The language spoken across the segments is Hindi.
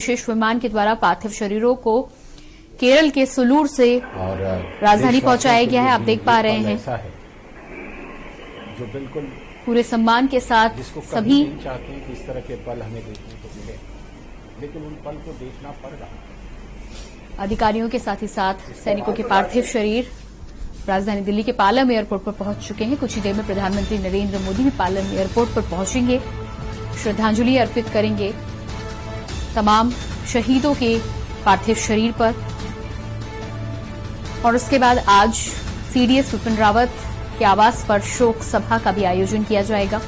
विशेष विमान के द्वारा पार्थिव शरीरों को केरल के सुलूर से राजधानी पहुंचाया गया है। आप देख पा रहे हैं जो बिल्कुल पूरे सम्मान के साथ सभी चाहते हैं कि इस तरह के पल हमें देखने को मिले, लेकिन उन पल को देखना पड़ रहा है। अधिकारियों के साथ ही साथ सैनिकों के पार्थिव शरीर राजधानी दिल्ली के पालम एयरपोर्ट पर पहुंच चुके हैं। कुछ ही देर में प्रधानमंत्री नरेंद्र मोदी भी पालम एयरपोर्ट पर पहुंचेंगे, श्रद्धांजलि अर्पित करेंगे तमाम शहीदों के पार्थिव शरीर पर। और उसके बाद आज सीडीएस विपिन रावत के आवास पर शोक सभा का भी आयोजन किया जाएगा।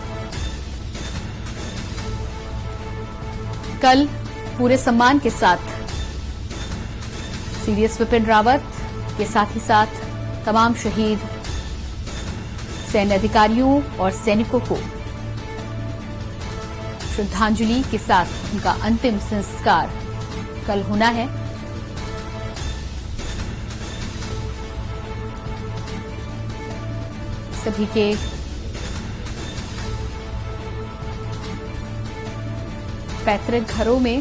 कल पूरे सम्मान के साथ सीडीएस विपिन रावत के साथ ही साथ तमाम शहीद सैन्य अधिकारियों और सैनिकों को श्रद्धांजलि के साथ उनका अंतिम संस्कार कल होना है। सभी के पैतृक घरों में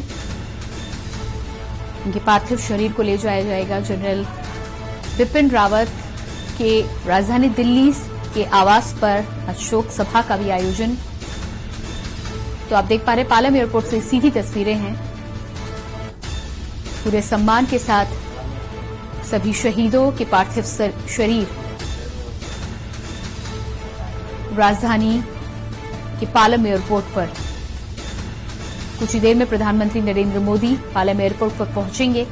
उनके पार्थिव शरीर को ले जाया जाएगा। जनरल विपिन रावत के राजधानी दिल्ली के आवास पर आज शोक सभा का भी आयोजन। तो आप देख पा रहे पालम एयरपोर्ट से सीधी तस्वीरें हैं। पूरे सम्मान के साथ सभी शहीदों के पार्थिव शरीर राजधानी के पालम एयरपोर्ट पर कुछ ही देर में प्रधानमंत्री नरेंद्र मोदी पालम एयरपोर्ट पर पहुंचेंगे,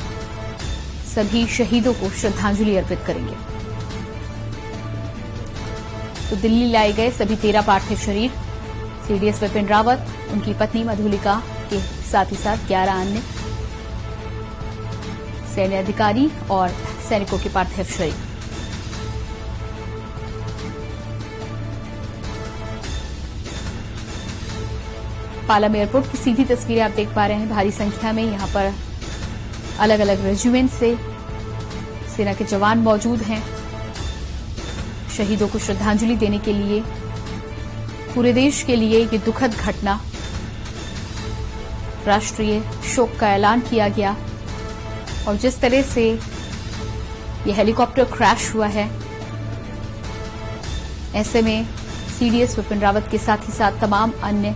सभी शहीदों को श्रद्धांजलि अर्पित करेंगे। तो दिल्ली लाए गए सभी 13 पार्थिव शरीर सीडीएस विपिन रावत, उनकी पत्नी मधुलिका के साथ ही साथ 11 अन्य सैन्य अधिकारी और सैनिकों के पार्थिव शरीर। पालम एयरपोर्ट की सीधी तस्वीरें आप देख पा रहे हैं। भारी संख्या में यहां पर अलग अलग रेजिमेंट से सेना के जवान मौजूद हैं शहीदों को श्रद्धांजलि देने के लिए। पूरे देश के लिए ये दुखद घटना, राष्ट्रीय शोक का ऐलान किया गया। और जिस तरह से ये हेलीकॉप्टर क्रैश हुआ है, ऐसे में सीडीएस विपिन रावत के साथ ही साथ तमाम अन्य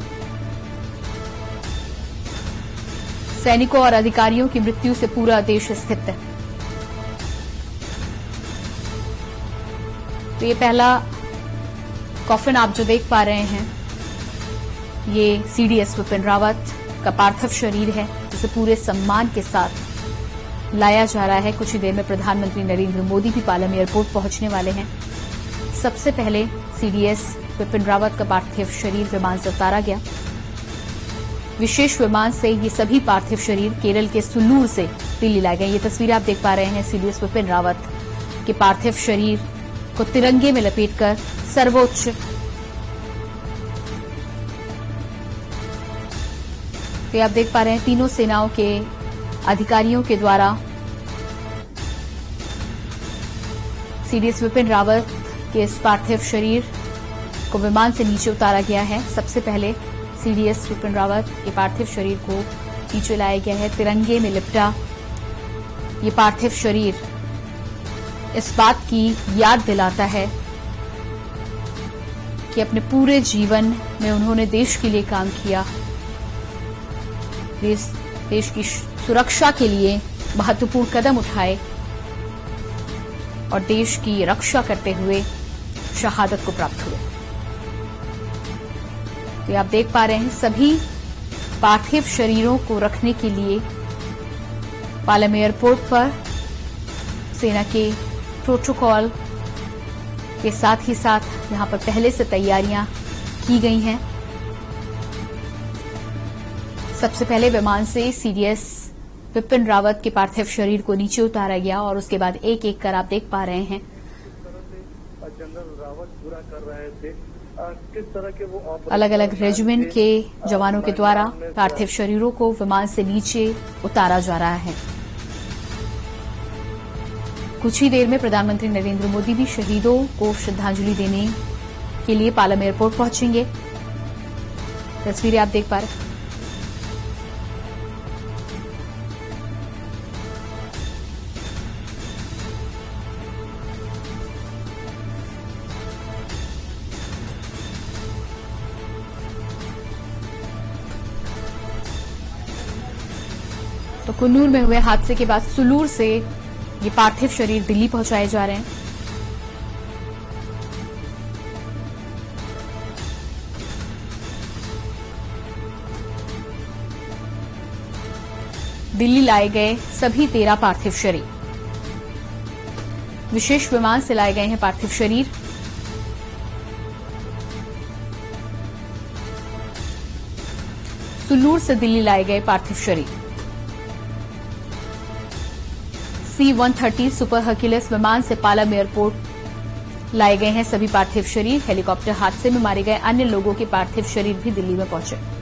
सैनिकों और अधिकारियों की मृत्यु से पूरा देश स्थित है। तो ये पहला कॉफिन आप जो देख पा रहे हैं, ये सीडीएस विपिन रावत का पार्थिव शरीर है, जिसे पूरे सम्मान के साथ लाया जा रहा है। कुछ ही देर में प्रधानमंत्री नरेंद्र मोदी भी पालम एयरपोर्ट पहुंचने वाले हैं। सबसे पहले सीडीएस विपिन रावत का पार्थिव शरीर विमान से उतारा गया। विशेष विमान से ये सभी पार्थिव शरीर केरल के सुलूर से दिल्ली लाए गए। ये तस्वीरें आप देख पा रहे हैं सीडीएस विपिन रावत के पार्थिव शरीर को तिरंगे में लपेटकर सर्वोच्च तो आप देख पा रहे हैं तीनों सेनाओं के अधिकारियों के द्वारा सीडीएस विपिन रावत के इस पार्थिव शरीर को विमान से नीचे उतारा गया है। सबसे पहले सीडीएस विपिन रावत के पार्थिव शरीर को नीचे लाया गया है, तिरंगे में लिपटा। ये पार्थिव शरीर इस बात की याद दिलाता है कि अपने पूरे जीवन में उन्होंने देश के लिए काम किया, देश की सुरक्षा के लिए महत्वपूर्ण कदम उठाए और देश की रक्षा करते हुए शहादत को प्राप्त हुए। तो आप देख पा रहे हैं सभी पार्थिव शरीरों को रखने के लिए पालम एयरपोर्ट पर सेना के प्रोटोकॉल के साथ ही साथ यहां पर पहले से तैयारियां की गई हैं। सबसे पहले विमान से सीडीएस विपिन रावत के पार्थिव शरीर को नीचे उतारा गया और उसके बाद एक एक कर आप देख पा रहे हैं जनरल रावत पूरा कर रहे थे, किस तरह के वो अलग अलग रेजिमेंट के जवानों के द्वारा पार्थिव शरीरों को विमान से नीचे उतारा जा रहा है। कुछ ही देर में प्रधानमंत्री नरेंद्र मोदी भी शहीदों को श्रद्धांजलि देने के लिए पालम एयरपोर्ट पहुंचेंगे। तस्वीरें आप देख पा रहे हैं। तो कुन्नूर में हुए हादसे के बाद सुलूर से ये पार्थिव शरीर दिल्ली पहुंचाए जा रहे हैं। दिल्ली लाए गए सभी 13 पार्थिव शरीर विशेष विमान से लाए गए हैं पार्थिव शरीर। सुलूर से दिल्ली लाए गए पार्थिव शरीर। C-130 सुपर हर्क्यूलिस विमान से पालम एयरपोर्ट लाए गए हैं सभी पार्थिव शरीर। हेलीकॉप्टर हादसे में मारे गए अन्य लोगों के पार्थिव शरीर भी दिल्ली में पहुंचे।